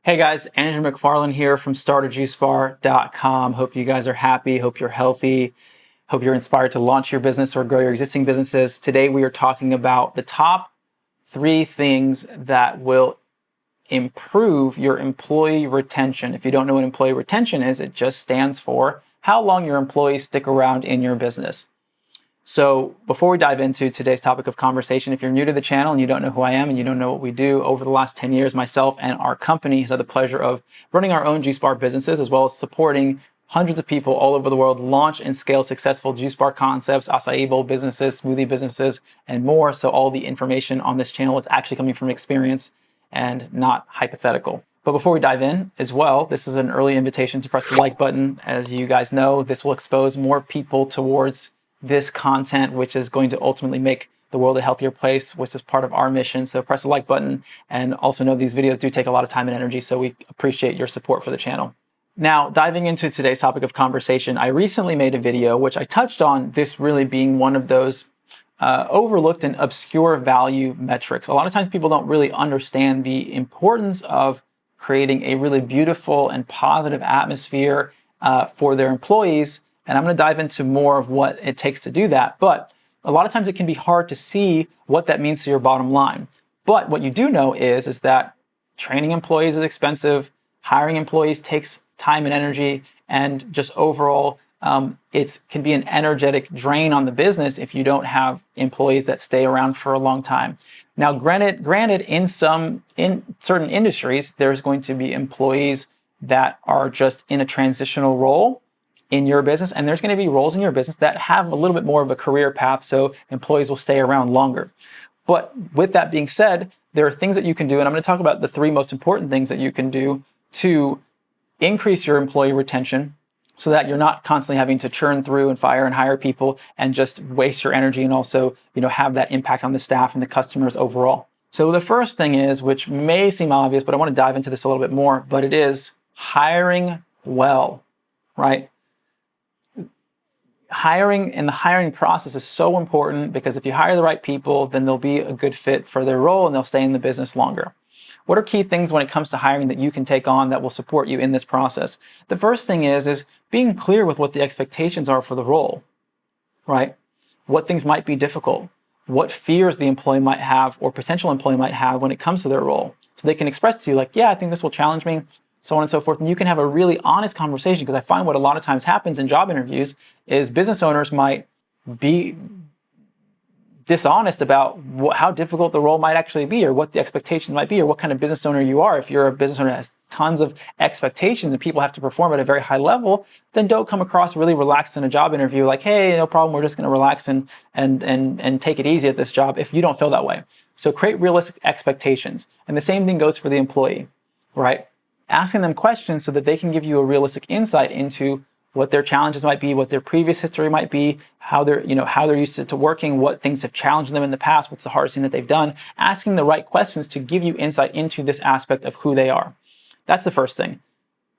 Hey guys, Andrew McFarland here from StartAJuiceBar.com. Hope you guys are happy, hope you're healthy, hope you're inspired to launch your business or grow your existing businesses. Today we are talking about the top 3 things that will improve your employee retention. If you don't know what employee retention is, it just stands for how long your employees stick around in your business. So before we dive into today's topic of conversation, if you're new to the channel and you don't know who I am and you don't know what we do, over the last 10 years, myself and our company has had the pleasure of running our own juice bar businesses, as well as supporting hundreds of people all over the world launch and scale successful juice bar concepts, acai bowl businesses, smoothie businesses, and more. So all the information on this channel is actually coming from experience and not hypothetical. But before we dive in as well, this is an early invitation to press the like button. As you guys know, this will expose more people towards this content, which is going to ultimately make the world a healthier place, which is part of our mission. So press the like button, and also know these videos do take a lot of time and energy, so we appreciate your support for the channel. Now, diving into today's topic of conversation, I recently made a video which I touched on this really being one of those overlooked and obscure value metrics. A lot of times people don't really understand the importance of creating a really beautiful and positive atmosphere for their employees. And I'm going to dive into more of what it takes to do that. But a lot of times it can be hard to see what that means to your bottom line. But what you do know is that training employees is expensive, hiring employees takes time and energy, and just overall, it can be an energetic drain on the business if you don't have employees that stay around for a long time. Now, granted, in certain industries, there's going to be employees that are just in a transitional role in your business, and there's going to be roles in your business that have a little bit more of a career path, so employees will stay around longer. But with that being said, there are things that you can do, and I'm going to talk about the 3 most important things that you can do to increase your employee retention so that you're not constantly having to churn through and fire and hire people and just waste your energy, and also, have that impact on the staff and the customers overall. So the first thing is, which may seem obvious, but I want to dive into this a little bit more, but it is hiring well, right? Hiring and the hiring process is so important, because if you hire the right people, then they'll be a good fit for their role and they'll stay in the business longer. What are key things when it comes to hiring that you can take on that will support you in this process? The first thing is being clear with what the expectations are for the role, right? What things might be difficult, what fears the employee might have or potential employee might have when it comes to their role. So they can express to you like, yeah, I think this will challenge me, so on and so forth. And you can have a really honest conversation, because I find what a lot of times happens in job interviews is business owners might be dishonest about how difficult the role might actually be, or what the expectations might be, or what kind of business owner you are. If you're a business owner that has tons of expectations and people have to perform at a very high level, then don't come across really relaxed in a job interview like, hey, no problem, we're just going to relax and take it easy at this job, if you don't feel that way. So create realistic expectations. And the same thing goes for the employee, right? Asking them questions so that they can give you a realistic insight into what their challenges might be, what their previous history might be, how they're used to working, what things have challenged them in the past, what's the hardest thing that they've done. Asking the right questions to give you insight into this aspect of who they are. That's the first thing.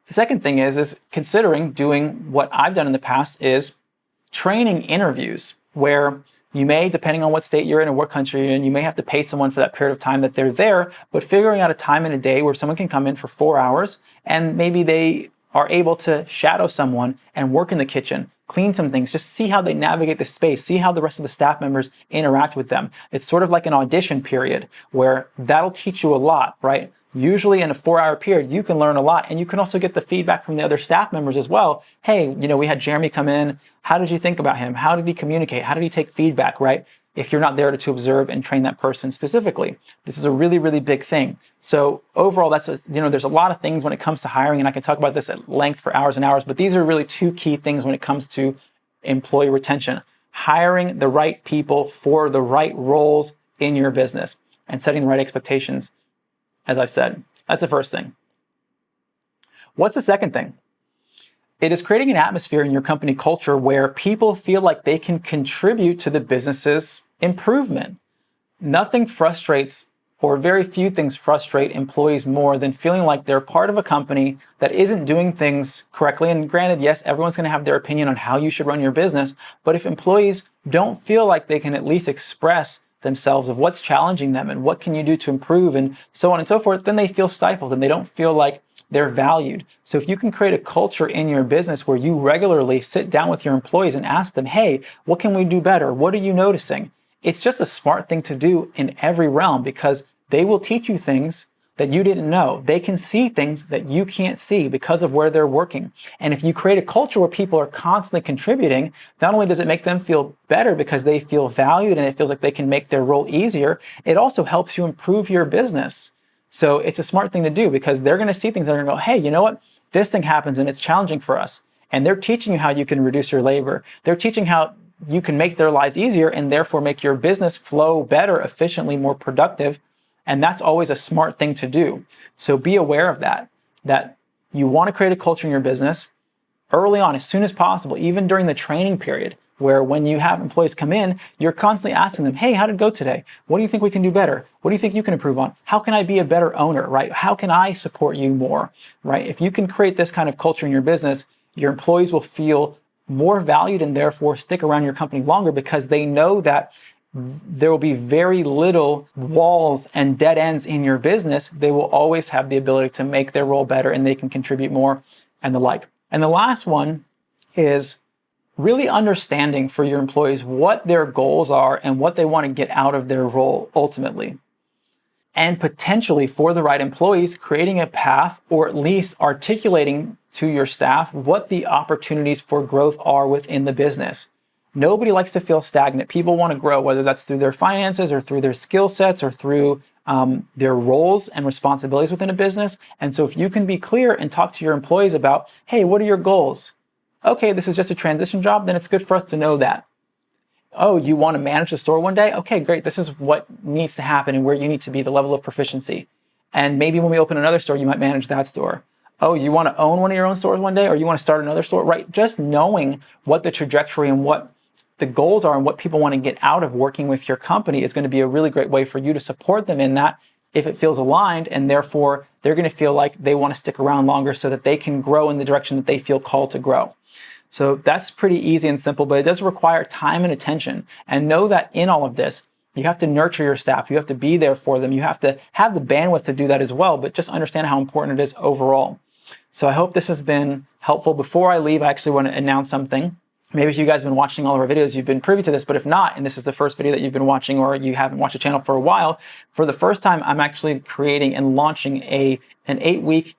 The second thing is considering doing what I've done in the past, is training interviews, where you may, depending on what state you're in or what country you're in, you may have to pay someone for that period of time that they're there, but figuring out a time in a day where someone can come in for 4 hours and maybe they are able to shadow someone and work in the kitchen, clean some things, just see how they navigate the space, see how the rest of the staff members interact with them. It's sort of like an audition period where that'll teach you a lot, right? Usually in a 4-hour period, you can learn a lot, and you can also get the feedback from the other staff members as well. Hey, we had Jeremy come in. How did you think about him? How did he communicate? How did he take feedback, right? If you're not there to observe and train that person specifically. This is a really, really big thing. So overall, there's a lot of things when it comes to hiring, and I can talk about this at length for hours and hours, but these are really 2 key things when it comes to employee retention. Hiring the right people for the right roles in your business and setting the right expectations, as I've said. That's the first thing. What's the second thing? It is creating an atmosphere in your company culture where people feel like they can contribute to the business's improvement. Nothing frustrates, or very few things frustrate employees more than feeling like they're part of a company that isn't doing things correctly. And granted, yes, everyone's going to have their opinion on how you should run your business, but if employees don't feel like they can at least express themselves of what's challenging them and what can you do to improve and so on and so forth, then they feel stifled and they don't feel like they're valued. So if you can create a culture in your business where you regularly sit down with your employees and ask them, hey, what can we do better? What are you noticing? It's just a smart thing to do in every realm because they will teach you things that you didn't know. They can see things that you can't see because of where they're working. And if you create a culture where people are constantly contributing, not only does it make them feel better because they feel valued and it feels like they can make their role easier, it also helps you improve your business. So it's a smart thing to do because they're going to see things that are going to go, hey, you know what? This thing happens and it's challenging for us. And they're teaching you how you can reduce your labor. They're teaching how you can make their lives easier and therefore make your business flow better, efficiently, more productive. And that's always a smart thing to do. So be aware of that you want to create a culture in your business early on, as soon as possible, even during the training period, where when you have employees come in, you're constantly asking them, hey, how did it go today? What do you think we can do better? What do you think you can improve on? How can I be a better owner, right? How can I support you more, right? If you can create this kind of culture in your business, your employees will feel more valued and therefore stick around your company longer because they know that there will be very little walls and dead ends in your business. They will always have the ability to make their role better and they can contribute more and the like. And the last one is really understanding for your employees what their goals are and what they want to get out of their role ultimately. And potentially for the right employees, creating a path or at least articulating to your staff what the opportunities for growth are within the business. Nobody likes to feel stagnant. People want to grow, whether that's through their finances or through their skill sets or through their roles and responsibilities within a business. And so if you can be clear and talk to your employees about, hey, what are your goals? Okay, this is just a transition job, then it's good for us to know that. Oh, you want to manage the store one day? Okay, great. This is what needs to happen and where you need to be, the level of proficiency. And maybe when we open another store, you might manage that store. Oh, you want to own one of your own stores one day, or you want to start another store, right? Just knowing what the trajectory and what the goals are and what people want to get out of working with your company is going to be a really great way for you to support them in that if it feels aligned, and therefore they're going to feel like they want to stick around longer so that they can grow in the direction that they feel called to grow. So that's pretty easy and simple, but it does require time and attention. And know that in all of this, you have to nurture your staff. You have to be there for them. You have to have the bandwidth to do that as well, but just understand how important it is overall. So I hope this has been helpful. Before I leave, I actually want to announce something. Maybe if you guys have been watching all of our videos, you've been privy to this, but if not, and this is the first video that you've been watching or you haven't watched the channel for a while, for the first time, I'm actually creating and launching an 8-week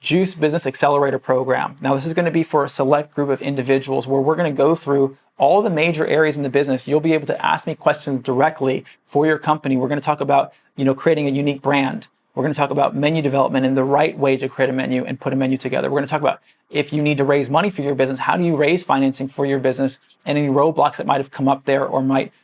Juice Business Accelerator program. Now, this is going to be for a select group of individuals where we're going to go through all the major areas in the business. You'll be able to ask me questions directly for your company. We're going to talk about, creating a unique brand. We're going to talk about menu development and the right way to create a menu and put a menu together. We're going to talk about if you need to raise money for your business, how do you raise financing for your business and any roadblocks that might have come up there or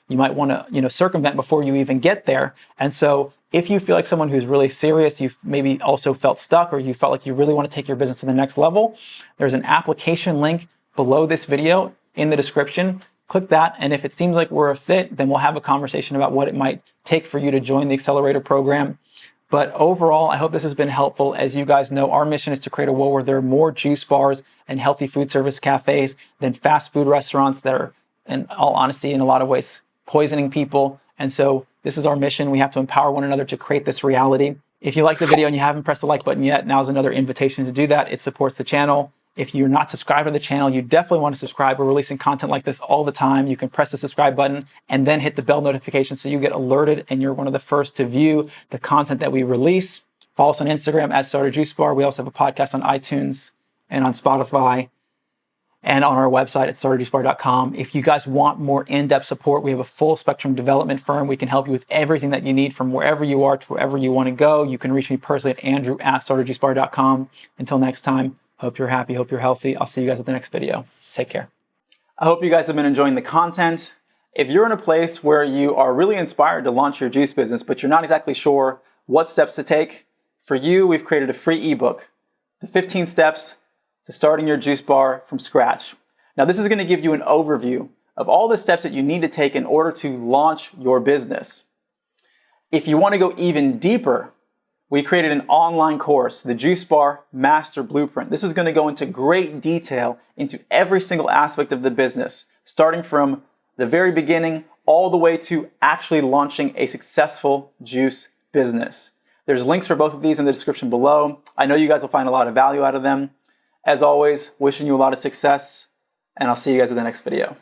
you might want to, circumvent before you even get there. And so if you feel like someone who's really serious, you've maybe also felt stuck or you felt like you really want to take your business to the next level, there's an application link below this video in the description. Click that, and if it seems like we're a fit, then we'll have a conversation about what it might take for you to join the Accelerator program. But overall, I hope this has been helpful. As you guys know, our mission is to create a world where there are more juice bars and healthy food service cafes than fast food restaurants that are, in all honesty, in a lot of ways, poisoning people. And so this is our mission. We have to empower one another to create this reality. If you like the video and you haven't pressed the like button yet, now's another invitation to do that. It supports the channel. If you're not subscribed to the channel, you definitely want to subscribe. We're releasing content like this all the time. You can press the subscribe button and then hit the bell notification so you get alerted and you're one of the first to view the content that we release. Follow us on Instagram at StartAJuiceBar. We also have a podcast on iTunes and on Spotify and on our website at StartAJuiceBar.com. If you guys want more in-depth support, we have a full spectrum development firm. We can help you with everything that you need from wherever you are to wherever you want to go. You can reach me personally at Andrew@StartAJuiceBar.com. Until next time, hope you're happy, hope you're healthy. I'll see you guys at the next video. Take care. I hope you guys have been enjoying the content. If you're in a place where you are really inspired to launch your juice business, but you're not exactly sure what steps to take, for you, we've created a free ebook, The 15 Steps to Starting Your Juice Bar from Scratch. Now, this is going to give you an overview of all the steps that you need to take in order to launch your business. If you want to go even deeper, we created an online course, the Juice Bar Master Blueprint. This is going to go into great detail into every single aspect of the business, starting from the very beginning all the way to actually launching a successful juice business. There's links for both of these in the description below. I know you guys will find a lot of value out of them. As always, wishing you a lot of success, and I'll see you guys in the next video.